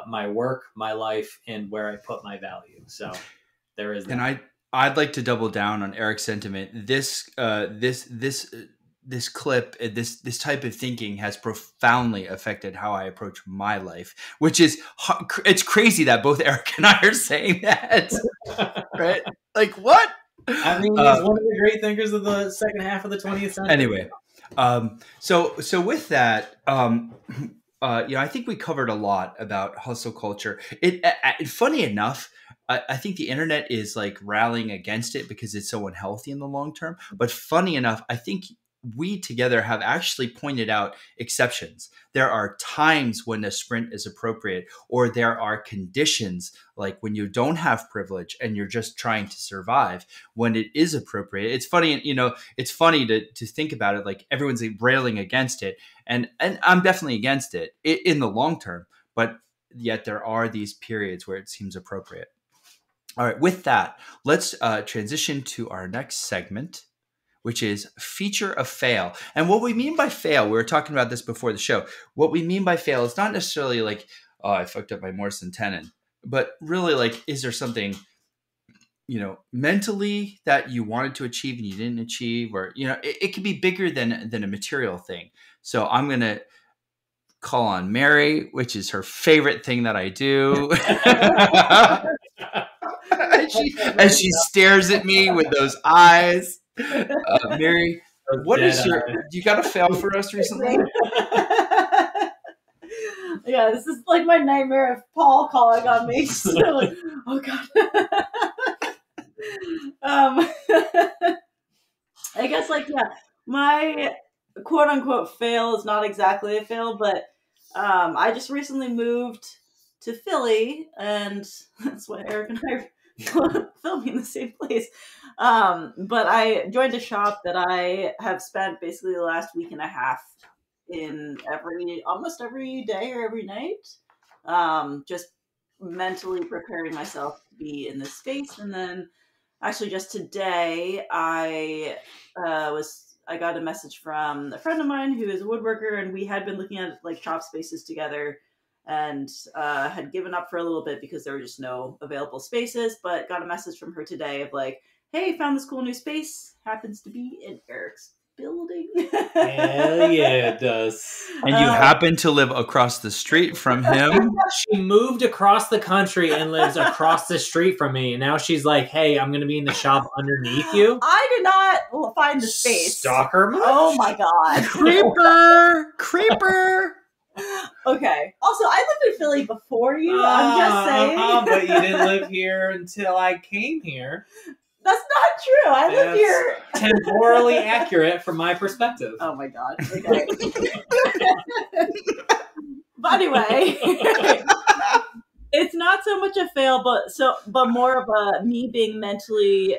my work, my life, and where I put my value. So there is that. And I'd like to double down on Eric's sentiment. This clip, this type of thinking has profoundly affected how I approach my life, which is, it's crazy that both Eric and I are saying that, right? Like, what? I mean, he's one of the great thinkers of the second half of the 20th century. Anyway, so with that, I think we covered a lot about hustle culture. Funny enough, I think the internet is like rallying against it because it's so unhealthy in the long term. But funny enough, I think we together have actually pointed out exceptions. There are times when a sprint is appropriate, or there are conditions like when you don't have privilege and you're just trying to survive, when it is appropriate. It's funny, it's funny to think about it. Like, everyone's railing against it, and I'm definitely against it in the long term, but yet there are these periods where it seems appropriate. All right, with that, let's transition to our next segment, which is feature a fail. And what we mean by fail, we were talking about this before the show. What we mean by fail is not necessarily like, oh, I fucked up my Morrison tenon, but really like, is there something, mentally that you wanted to achieve and you didn't achieve, or, it could be bigger than a material thing. So I'm going to call on Mary, which is her favorite thing that I do. as she stares at me with those eyes. Mary, what is your? You got a fail for us recently? Yeah, this is like my nightmare of Paul calling on me. So, like, oh god. I guess my quote unquote fail is not exactly a fail, but I just recently moved to Philly, and that's why Eric and I are filming in the same place. But I joined a shop that I have spent basically the last week and a half in almost every day or every night, just mentally preparing myself to be in this space. And then actually just today I got a message from a friend of mine who is a woodworker, and we had been looking at like shop spaces together, and had given up for a little bit because there were just no available spaces, but got a message from her today of like, hey, found this cool new space, happens to be in Eric's building. Hell yeah, it does. And you happen to live across the street from him. She moved across the country and lives across the street from me. And now she's like, hey, I'm going to be in the shop underneath you. I did not find the space. Stalker much? Oh my god. Creeper. Okay. Also, I lived in Philly before you. I'm just saying. But you didn't live here until I came here. That's not true. I live here. Temporally accurate from my perspective. Oh my god. Okay. But anyway, it's not so much a fail, but more of a me being mentally,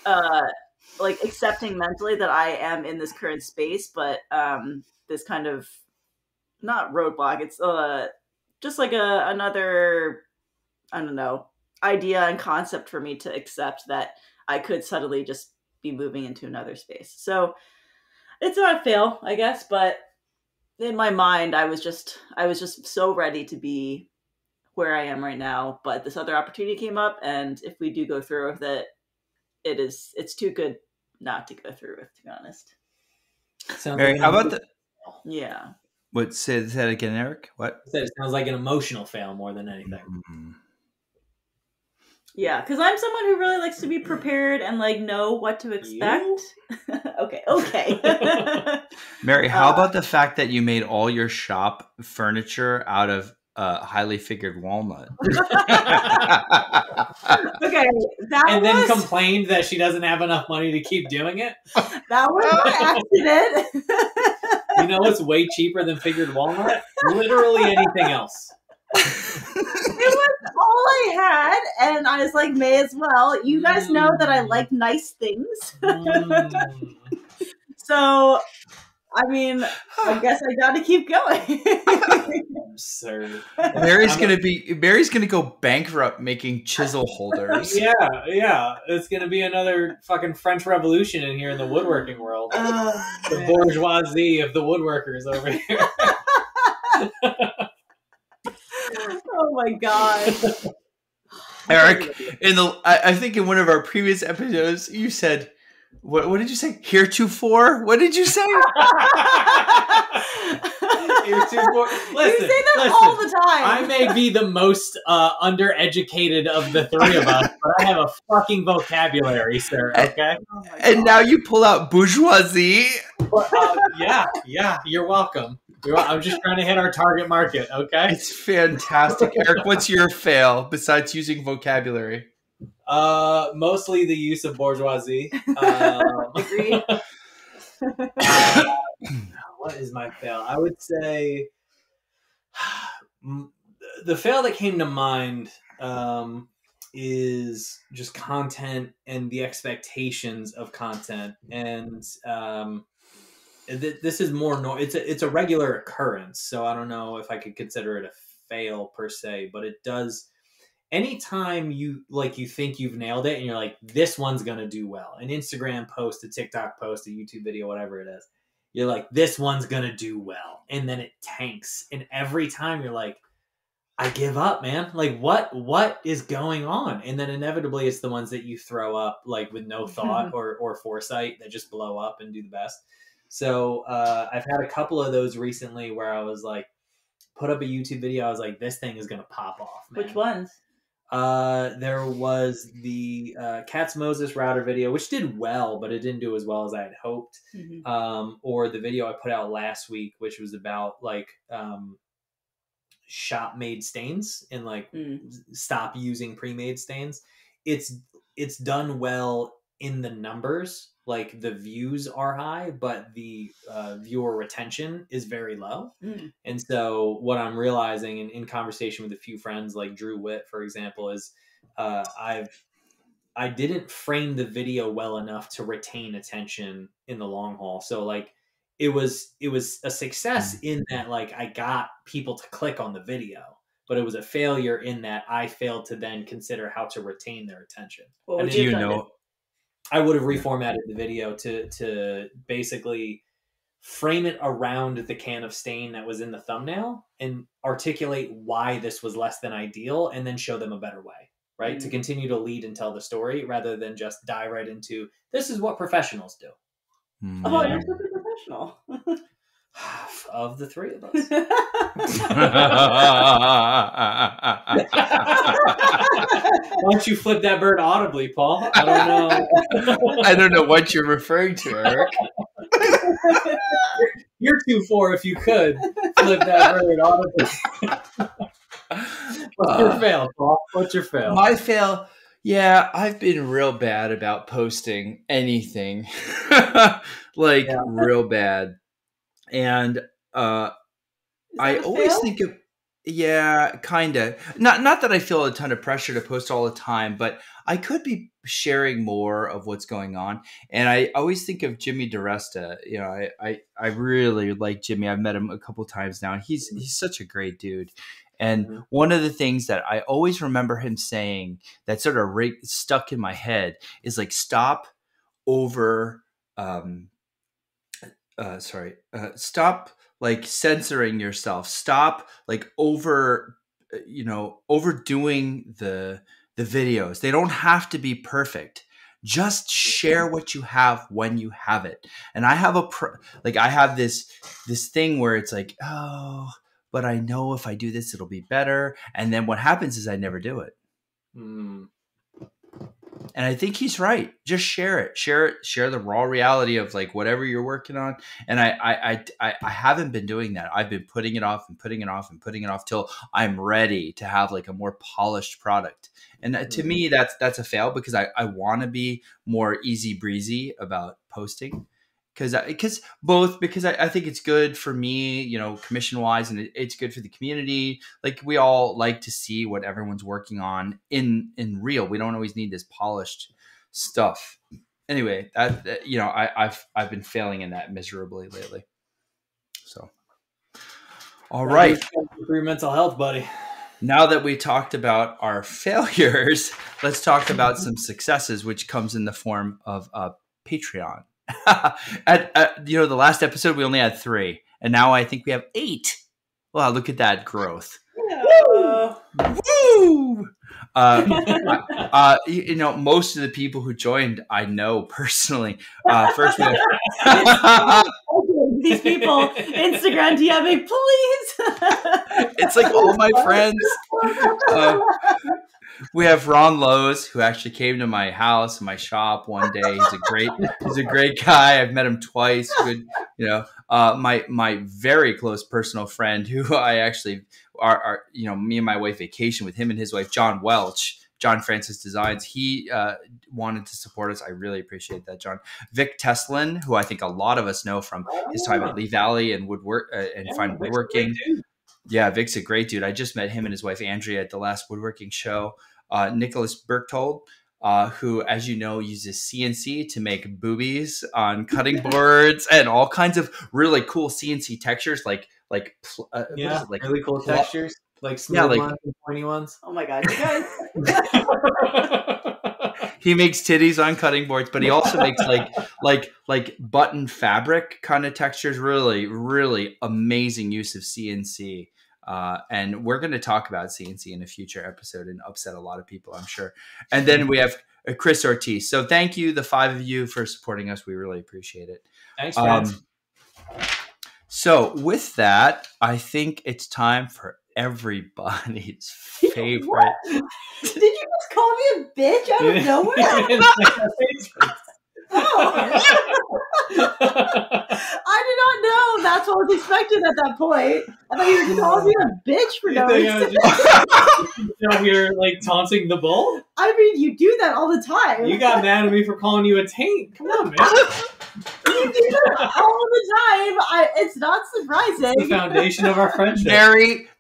like accepting mentally that I am in this current space, but this kind of not roadblock. It's just like another, I don't know, idea and concept for me to accept that I could suddenly just be moving into another space. So it's not a fail, I guess, but in my mind, I was just so ready to be where I am right now. But this other opportunity came up, and if we do go through with it, it's too good not to go through with, to be honest. Mary, how about yeah. What, say that again, Eric? What? It sounds like an emotional fail more than anything. Mm-hmm. Yeah, because I'm someone who really likes to be prepared and like know what to expect. Okay. Mary, how about the fact that you made all your shop furniture out of highly figured walnut? Okay, then complained that she doesn't have enough money to keep doing it? That was an accident. You know what's way cheaper than figured walnut? Literally anything else. It was all I had, and I was like, may as well. You guys know that I like nice things. So, I mean, I guess I gotta keep going. Absurd. Mary's gonna go bankrupt making chisel holders. Yeah. It's gonna be another fucking French Revolution in here in the woodworking world. The bourgeoisie of the woodworkers over here. Oh my god. Eric, I think in one of our previous episodes, you said, what did you say? Heretofore? What did you say? Heretofore. Listen, you say that all the time. I may be the most undereducated of the three of us, but I have a fucking vocabulary, sir. Okay. And now you pull out bourgeoisie. Yeah. You're welcome. I'm just trying to hit our target market, okay? It's fantastic. Eric, what's your fail besides using vocabulary? Mostly the use of bourgeoisie. Agreed. What is my fail? I would say the fail that came to mind is just content and the expectations of content. And this is more it's a regular occurrence, so I don't know if I could consider it a fail per se, but it does. Anytime you think you've nailed it and you're like, this one's gonna do well, an Instagram post, a TikTok post, a YouTube video, whatever it is, you're like, this one's gonna do well, and then it tanks, and every time you're like, I give up, man. Like, what is going on? And then inevitably it's the ones that you throw up like with no thought or foresight that just blow up and do the best. So I've had a couple of those recently where I was like, put up a YouTube video. I was like, this thing is going to pop off, man. Which ones? There was the Katz Moses router video, which did well, but it didn't do as well as I had hoped. Or the video I put out last week, which was about like shop made stains and like stop using pre-made stains. It's done well in the numbers. Like the views are high, but the viewer retention is very low. And so what I'm realizing in conversation with a few friends like Drew Witt, for example, is I didn't frame the video well enough to retain attention in the long haul. So like it was a success in that like I got people to click on the video, but it was a failure in that I failed to then consider how to retain their attention. Well, and do you know? I would have reformatted the video to basically frame it around the can of stain that was in the thumbnail and articulate why this was less than ideal and then show them a better way, right? To continue to lead and tell the story rather than just dive right into, this is what professionals do. Oh, you're such a professional. Of the three of us. Why don't you flip that bird audibly, Paul? I don't know. I don't know what you're referring to, Eric. You're 2-4 if you could flip that bird audibly. What's your fail, Paul? What's your fail? My fail, yeah, I've been real bad about posting anything. Real bad. And I always think of, yeah, kind of. Not that I feel a ton of pressure to post all the time, but I could be sharing more of what's going on. And I always think of Jimmy DiResta. You know, I really like Jimmy. I've met him a couple times now. He's such a great dude. And one of the things that I always remember him saying that sort of stuck in my head is like, stop stop like censoring yourself. Stop like overdoing the videos. They don't have to be perfect. Just share what you have when you have it. And I have I have this thing where it's like, oh, but I know if I do this, it'll be better. And then what happens is I never do it. And I think he's right. Just share it. Share the raw reality of like whatever you're working on. And I haven't been doing that. I've been putting it off and putting it off and putting it off till I'm ready to have like a more polished product. And to me, that's a fail because I want to be more easy breezy about posting. Because I think it's good for me, you know, commission wise, and it's good for the community. Like we all like to see what everyone's working on in real. We don't always need this polished stuff. Anyway, I've been failing in that miserably lately. So, all right, for your mental health, buddy. Now that we talked about our failures, let's talk about some successes, which comes in the form of Patreon. At the last episode we only had 3, and now I think we have 8. Wow, look at that growth! Woo! Most of the people who joined I know personally. First, we have these people Instagram DMing, please. It's like all my friends. We have Ron Lowe's, who actually came to my house, my shop one day. He's a great guy. I've met him twice. Good, my very close personal friend, who I actually are me and my wife vacation with him and his wife, John Welch, John Francis Designs. He wanted to support us. I really appreciate that, John. Vic Teslin, who I think a lot of us know from his time at Lee Valley and woodwork and fine woodworking. Yeah, Vic's a great dude. I just met him and his wife, Andrea, at the last woodworking show. Nicholas Berchtold, who, as you know, uses CNC to make boobies on cutting boards and all kinds of really cool CNC textures, really cool textures, like smooth ones and pointy ones. Oh my god, you guys! He makes titties on cutting boards, but he also makes like button fabric kind of textures. Really, really amazing use of CNC. And we're going to talk about CNC in a future episode and upset a lot of people, I'm sure. And then we have Chris Ortiz. So thank you, the 5 of you, for supporting us. We really appreciate it. Thanks, friends. So with that, I think it's time for everybody's favorite. Did you just call me a bitch out of nowhere? Oh. I did not know that's what was expected at that point. I thought you were calling me a bitch for no reason. You're like taunting the bull? I mean, you do that all the time. You got mad at me for calling you a taint. Come on, man. You do that all the time. It's not surprising. It's the foundation of our friendship.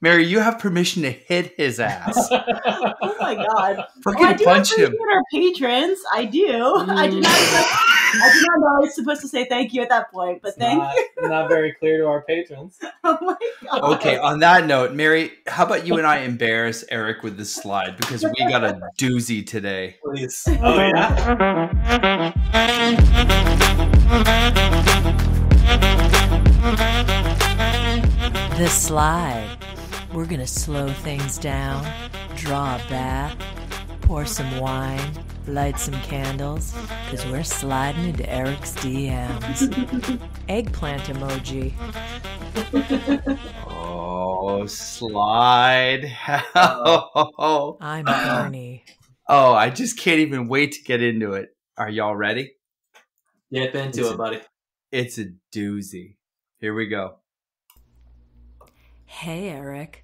Mary, you have permission to hit his ass. Oh my god. Freaking punch him. Our patrons, I do. I do not know I was supposed to say thank you at that point, but thank you. Not very clear to our patrons. Oh my god. Okay, on that note, Mary, how about you and I embarrass Eric with this slide because we got a doozy today. Please. Oh yeah. The slide. We're gonna slow things down, draw a bath, pour some wine, light some candles, because we're sliding into Eric's DMs. Eggplant emoji. Oh, slide. I'm Bernie. Oh, I just can't even wait to get into it. Are y'all ready? Get into it, buddy. It's a doozy. Here we go. Hey, Eric.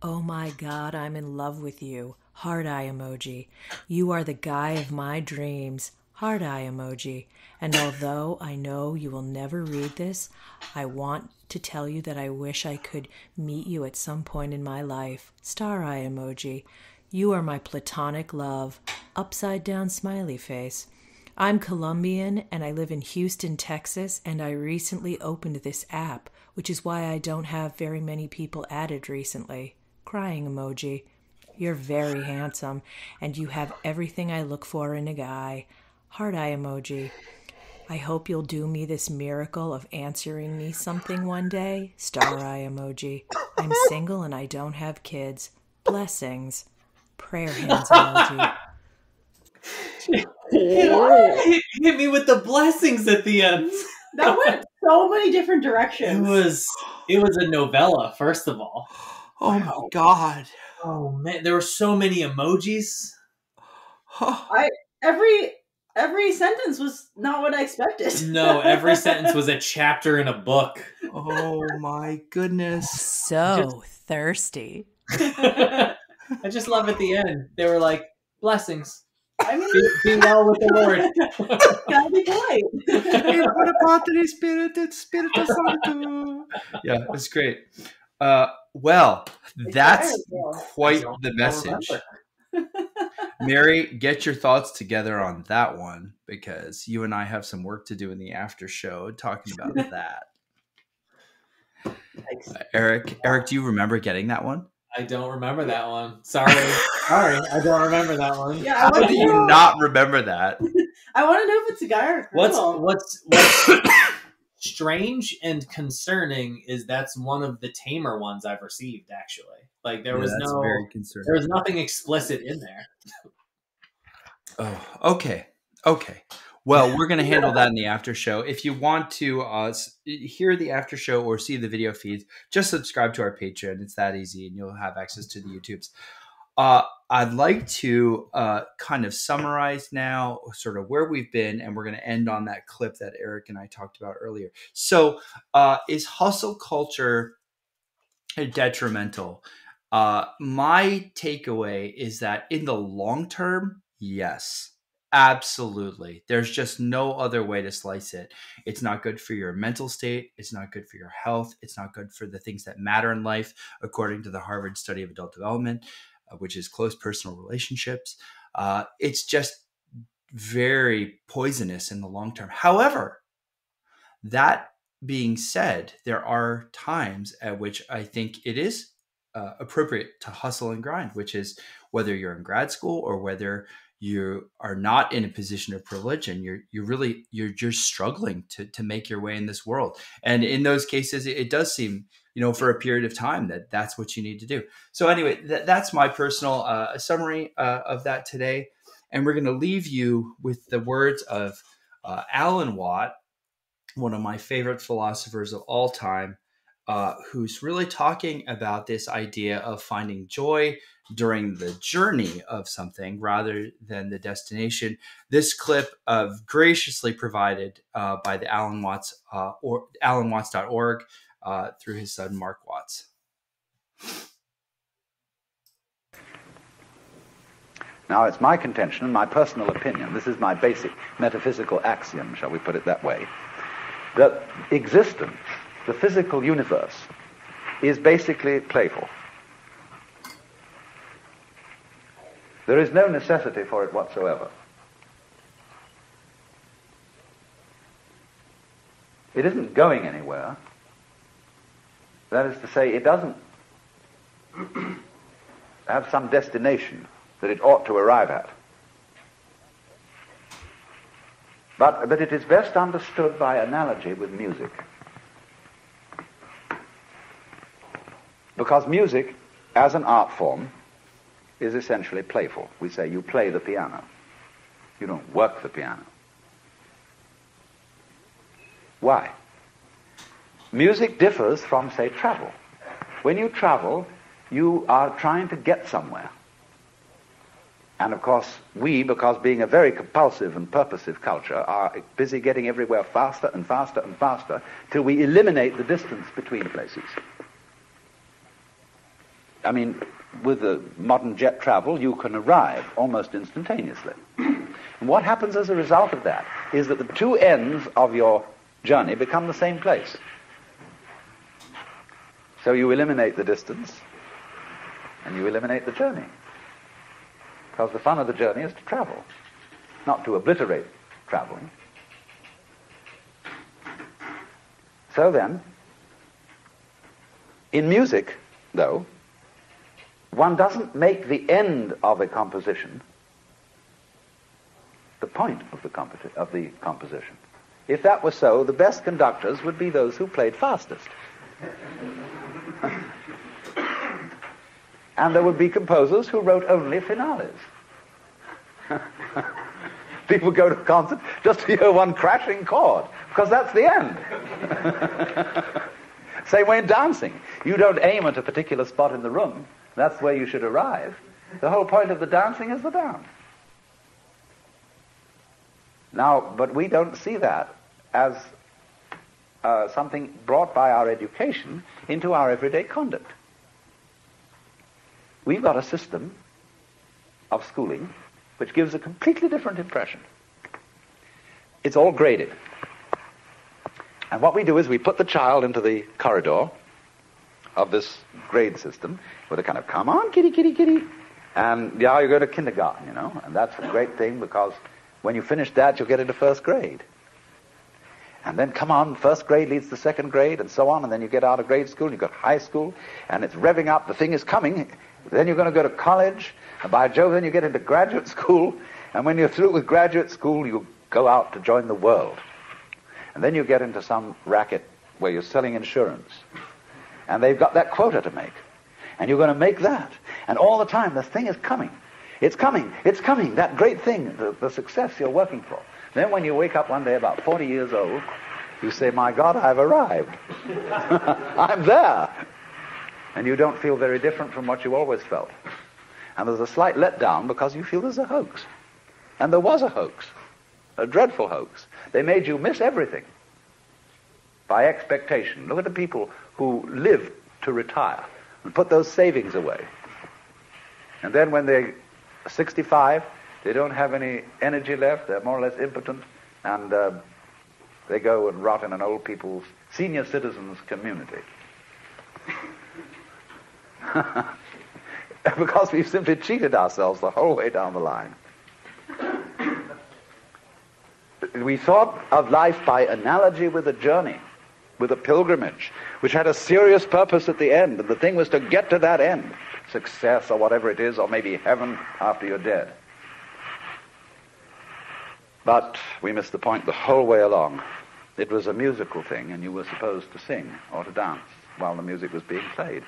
Oh my God, I'm in love with you. Heart eye emoji. You are the guy of my dreams. Heart eye emoji. And although I know you will never read this, I want to tell you that I wish I could meet you at some point in my life. Star eye emoji. You are my platonic love. Upside down smiley face. I'm Colombian and I live in Houston, Texas, and I recently opened this app, which is why I don't have very many people added recently. Crying emoji. You're very handsome, and you have everything I look for in a guy. Heart eye emoji. I hope you'll do me this miracle of answering me something one day. Star eye emoji. I'm single and I don't have kids. Blessings. Prayer hands emoji. Hit me with the blessings at the end. That went so many different directions. It was a novella, first of all. Oh my God. Oh man, there were so many emojis. Every sentence was not what I expected. No, every sentence was a chapter in a book. Oh my goodness. So thirsty. I just love at the end. They were like, blessings. I mean, be well with the Lord. Gotta be polite. Yeah, it's great. Well, that's quite the message. Mary, get your thoughts together on that one because you and I have some work to do in the after show talking about that. Eric, do you remember getting that one? I don't remember that one. Sorry, I don't remember that one. Yeah, how do you not remember that? I want to know if it's a guy or a girl. What's strange and concerning is that's one of the tamer ones I've received. Actually, like there was nothing explicit in there. Oh, okay. Well, we're going to handle that in the after show. If you want to hear the after show or see the video feeds, just subscribe to our Patreon. It's that easy, and you'll have access to the YouTubes. I'd like to kind of summarize now sort of where we've been, and we're going to end on that clip that Eric and I talked about earlier. So is hustle culture detrimental? My takeaway is that in the long term, yes. Absolutely. There's just no other way to slice it. It's not good for your mental state. It's not good for your health. It's not good for the things that matter in life, according to the Harvard study of adult development, which is close personal relationships. It's just very poisonous in the long term. However, that being said, there are times at which I think it is appropriate to hustle and grind, which is whether you're in grad school or whether you are not in a position of privilege and you're struggling to make your way in this world. And in those cases, it does seem, for a period of time that's what you need to do. So anyway, that's my personal summary of that today. And we're going to leave you with the words of Alan Watt, one of my favorite philosophers of all time. who's really talking about this idea of finding joy during the journey of something rather than the destination. This clip graciously provided by the Alan Watts or AlanWatts.org through his son Mark Watts. Now, it's my contention and my personal opinion, this is my basic metaphysical axiom, shall we put it that way, that existence, the physical universe, is basically playful. There is no necessity for it whatsoever. It isn't going anywhere. That is to say, it doesn't have some destination that it ought to arrive at. But it is best understood by analogy with music. Because music, as an art form, is essentially playful. We say you play the piano. You don't work the piano. Why? Music differs from, say, travel. When you travel, you are trying to get somewhere. And of course, we, because being a very compulsive and purposive culture, are busy getting everywhere faster and faster and faster till we eliminate the distance between places. I mean, with the modern jet travel, you can arrive almost instantaneously. And what happens as a result of that is that the two ends of your journey become the same place. So you eliminate the distance, and you eliminate the journey. Because the fun of the journey is to travel, not to obliterate traveling. So then, in music, though, one doesn't make the end of a composition the point of the composition. If that were so, the best conductors would be those who played fastest. And there would be composers who wrote only finales. People go to a concert just to hear one crashing chord, because that's the end. Same way in dancing. You don't aim at a particular spot in the room. That's where you should arrive. The whole point of the dancing is the dance. Now, but we don't see that as something brought by our education into our everyday conduct. We've got a system of schooling which gives a completely different impression. It's all graded. And what we do is we put the child into the corridor of this grade system with a kind of, come on, kitty, kitty, kitty. And yeah, you go to kindergarten, you know, and that's a great thing because when you finish that, you'll get into first grade. And then, come on, first grade leads to second grade, and so on, and then you get out of grade school, and you've got high school, and it's revving up, the thing is coming. Then you're going to go to college, and by Jove, then you get into graduate school, and when you're through with graduate school, you go out to join the world. And then you get into some racket where you're selling insurance, and they've got that quota to make, and you're going to make that. And all the time, this thing is coming. It's coming, it's coming, that great thing, the success you're working for. Then when you wake up one day about 40 years old, you say, my God, I've arrived. I'm there. And you don't feel very different from what you always felt. And there's a slight letdown because you feel there's a hoax. And there was a hoax, a dreadful hoax. They made you miss everything by expectation. Look at the people who live to retire and put those savings away. And then when they're 65, they don't have any energy left, they're more or less impotent, and they go and rot in an old people's senior citizens community. Because we've simply cheated ourselves the whole way down the line. We thought of life by analogy with a journey, with a pilgrimage, which had a serious purpose at the end, and the thing was to get to that end, success or whatever it is, or maybe heaven after you're dead. But we missed the point the whole way along. It was a musical thing, and you were supposed to sing or to dance while the music was being played.